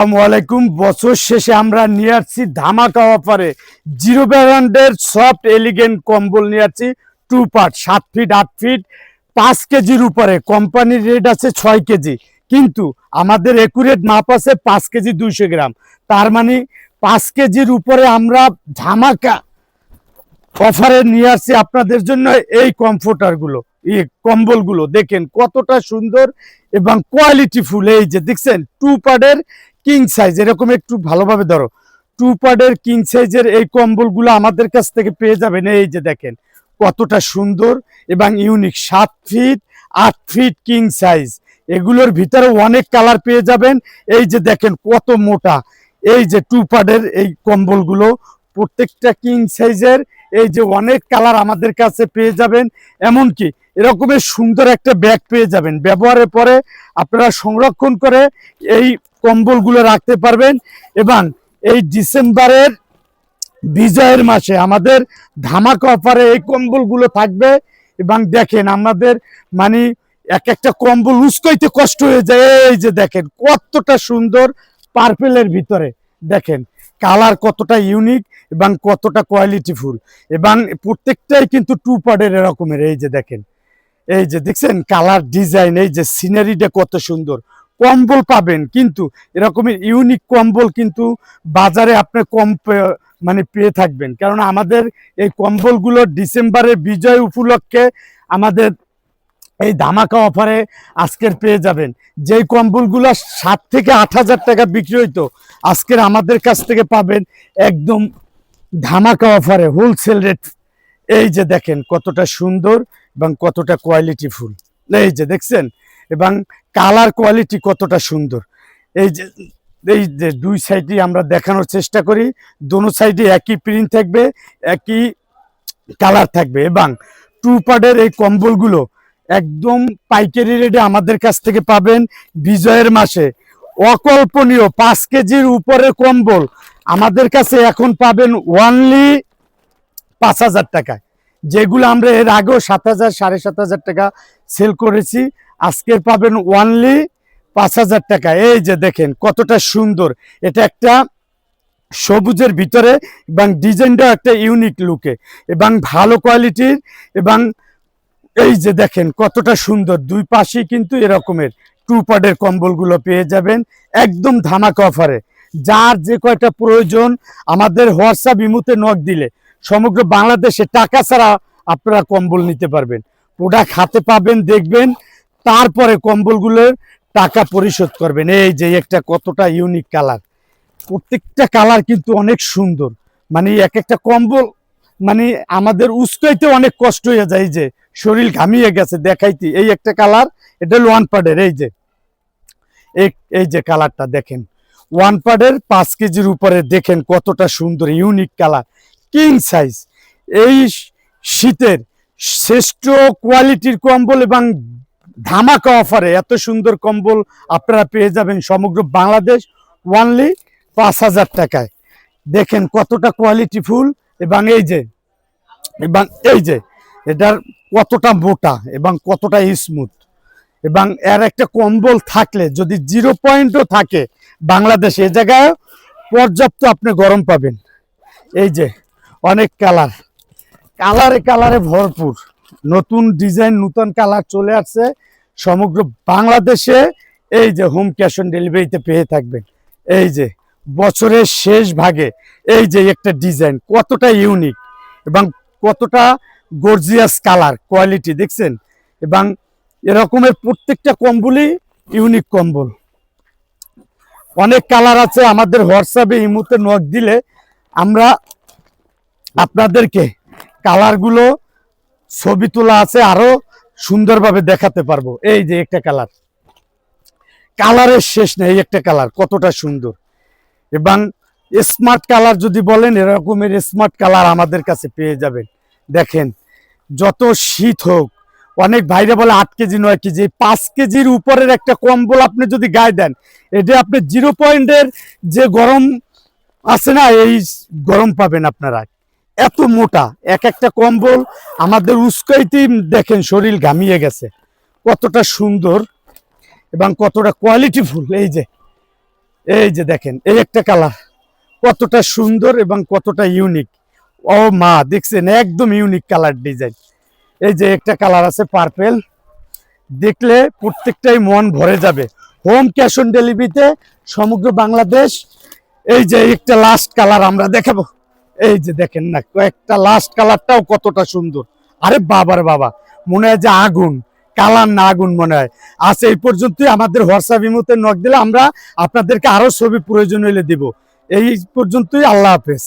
আসসালামাইকুম। বছর শেষে আমরা নিয়ে আসছি ধামাকা অফারে জিরো ব্র্যান্ডের সফট এলিগেন্ট কম্বল নিয়ে আসছি 2 পার্ট 7 ফিট 8 ফিট 5 কেজির উপরে। কোম্পানির রেট আছে 6 কেজি, কিন্তু আমাদের একুরেট মাপ আছে 5 কেজি 200 গ্রাম। তার মানে 5 কেজির উপরে আমরা ধামাকা অফারে নিয়ে আসছি আপনাদের জন্য এই কমফোর্টারগুলো, এই কম্বলগুলো দেখেন কতটা সুন্দর এবং কোয়ালিটিফুল। এই যে দেখছেন 2 পার্টের কিং সাইজ, এরকম একটু ভালোভাবে ধরো, 2 পার্টের কিং সাইজের এই কম্বলগুলো আমাদের কাছ থেকে পেয়ে যাবেন। এই যে দেখেন কতটা সুন্দর এবং unique, 7 feet 8 feet king size. এগুলোর ভিতরে অনেক কালার পেয়ে যাবেন। এই যে দেখেন কত মোটা, এই যে 2 পার্টের এই কম্বলগুলো প্রত্যেকটা কিং সাইজের। এই যে অনেক কালার আমাদের কাছে পেয়ে যাবেন, এমনকি এরকমের সুন্দর একটা ব্যাগ পেয়ে যাবেন। ব্যবহারের পরে আপনারা সংরক্ষণ করে এই কম্বলগুলো রাখতে পারবেন। এবং এই ডিসেম্বরের বিজয়ের মাসে আমাদের ধামাকা অফারে এই কম্বলগুলো থাকবে। এবং দেখেন আমাদের মানে এক একটা কম্বল উস্কাইতে কষ্ট হয়ে যায়। এই যে দেখেন কতটা সুন্দর পার্পেলের ভিতরে, দেখেন কালার কতটা ইউনিক এবং কতটা কোয়ালিটিফুল, এবং প্রত্যেকটাই কিন্তু 2 পার্টের এরকমের। এই যে দেখেন, এই যে দেখছেন কালার ডিজাইন, এই যে সিনারিটা কত সুন্দর। কম্বল পাবেন কিন্তু এরকমের ইউনিক কম্বল কিন্তু বাজারে আপনি কম মানে পেয়ে থাকবেন, কারণ আমাদের এই কম্বলগুলো ডিসেম্বরের বিজয় উপলক্ষে আমাদের এই ধামাকা অফারে আজকের পেয়ে যাবেন। যেই কম্বলগুলো 7 থেকে 8,000 টাকা বিক্রি হইতো, আজকের আমাদের কাছ থেকে পাবেন একদম ধামাকা অফারে হোলসেল রেট। এই যে দেখেন কতটা সুন্দর এবং কতটা কোয়ালিটিফুল, এই যে দেখছেন, এবং কালার কোয়ালিটি কতটা সুন্দর। এই যে দুই সাইডে আমরা দেখানোর চেষ্টা করি, দোনো সাইডে একই প্রিন্ট থাকবে, একই কালার থাকবে। এবং 2 পার্টের এই কম্বলগুলো একদম পাইকারি রেটে আমাদের কাছ থেকে পাবেন বিজয়ের মাসে। অকল্পনীয় 5 কেজির উপরে কম্বল আমাদের কাছে এখন পাবেন অনলি 5,000 টাকায়, যেগুলো আমরা এর আগেও 7,000 7,500 টাকা সেল করেছি, আজকের পাবেন অনলি 5,000 টাকা। এই যে দেখেন কতটা সুন্দর, এটা একটা সবুজের ভিতরে এবং ডিজাইনটা একটা ইউনিক লুকে এবং ভালো কোয়ালিটির। এবং এই যে দেখেন কতটা সুন্দর, দুই পাশেই কিন্তু এরকমের 2 পার্টের কম্বলগুলো পেয়ে যাবেন একদম ধামাকা অফারে। যার যে কয়টা প্রয়োজন আমাদের হোয়াটসঅ্যাপ ইমুতে নক দিলে সমগ্র বাংলাদেশে টাকা ছাড়া আপনারা কম্বল নিতে পারবেন। প্রোডাক্ট হাতে পাবেন, দেখবেন, তারপরে কম্বলগুলোর টাকা পরিশোধ করবেন। এই যে একটা কতটা ইউনিক কালার, প্রত্যেকটা কালার কিন্তু অনেক সুন্দর। মানে এক একটা কম্বল মানে আমাদের উস্কাইতে অনেক কষ্ট হয়ে যায়, এই যে শরীর ঘামিয়ে গেছে দেখাইতে। এই একটা কালার, এটা হলো 1 পার্টের। এই যে কালারটা দেখেন 1 পার্টের 5 কেজির উপরে, দেখেন কতটা সুন্দর ইউনিক কালার, কিং সাইজ। এই শীতের শ্রেষ্ঠ কোয়ালিটির কম্বল এবং ধামাকা অফারে এত সুন্দর কম্বল আপনারা পেয়ে যাবেন সমগ্র বাংলাদেশ অনলি 5,000 টাকায়। দেখেন কতটা কোয়ালিটিফুল এবং এই যে এটার কতটা মোটা এবং কতটা স্মুথ। এবং এর একটা কম্বল থাকলে যদি 0 পয়েন্টও থাকে বাংলাদেশে, এ জায়গায় পর্যাপ্ত আপনি গরম পাবেন। এই যে অনেক কালারে ভরপুর, নতুন ডিজাইন নতুন কালার চলে আসছে সমগ্র বাংলাদেশে। এই যে হোম ক্যাশ অন ডেলিভারিতে পেয়ে থাকবেন। এই যে বছরের শেষ ভাগে এই যে একটা ডিজাইন কতটা ইউনিক এবং কতটা গর্জিয়াস কালার কোয়ালিটি দেখছেন। এবং এরকমের প্রত্যেকটা কম্বলই ইউনিক কম্বল, অনেক কালার আছে। আমাদের হোয়াটসঅ্যাপে ইমুতে নক দিলে আমরা আপনাদেরকে কালারগুলো ছবি তোলা আছে, আরো সুন্দরভাবে দেখাতে পারবো। এই যে একটা কালারের শেষ নেই, এই একটা কালার কতটা সুন্দর। এবং স্মার্ট কালার যদি বলেন, এরকমের স্মার্ট কালার আমাদের কাছে পেয়ে যাবেন। দেখেন যত শীত হোক, অনেক ভাইরা বলে 8 কেজি 9 কেজি, 5 কেজির উপরের একটা কম্বল আপনি যদি গায়ে দেন, এটা আপনি 0 পয়েন্টের যে গরম আছে না, এই গরম পাবেন আপনারা। এত মোটা এক একটা কম্বল আমাদের উস্কাইতেই দেখেন শরীর ঘামিয়ে গেছে, কতটা সুন্দর এবং কতটা কোয়ালিটিফুল। এই যে দেখেন, এই একটা কালার কতটা সুন্দর এবং কতটা ইউনিক। ও মা, দেখছেন একদম ইউনিক কালার ডিজাইন। এই যে একটা কালার আছে পার্পেল, দেখলে প্রত্যেকটাই মন ভরে যাবে। হোম ক্যাশ অন ডেলিভারিতে সমগ্র বাংলাদেশ। এই যে একটা লাস্ট কালার আমরা দেখাবো, এই যে দেখেন না, কয়েকটা লাস্ট কালারটাও কতটা সুন্দর। আরে বাবার বাবা, মনে হয় যে আগুন, কালার না আগুন মনে হয়। আচ্ছা, এই পর্যন্তই। আমাদের হোয়াটসঅ্যাপ ইমোতে নক দিলে আমরা আপনাদেরকে আরো ছবি প্রয়োজন হলে দিব। এই পর্যন্তই, আল্লাহ হাফেজ।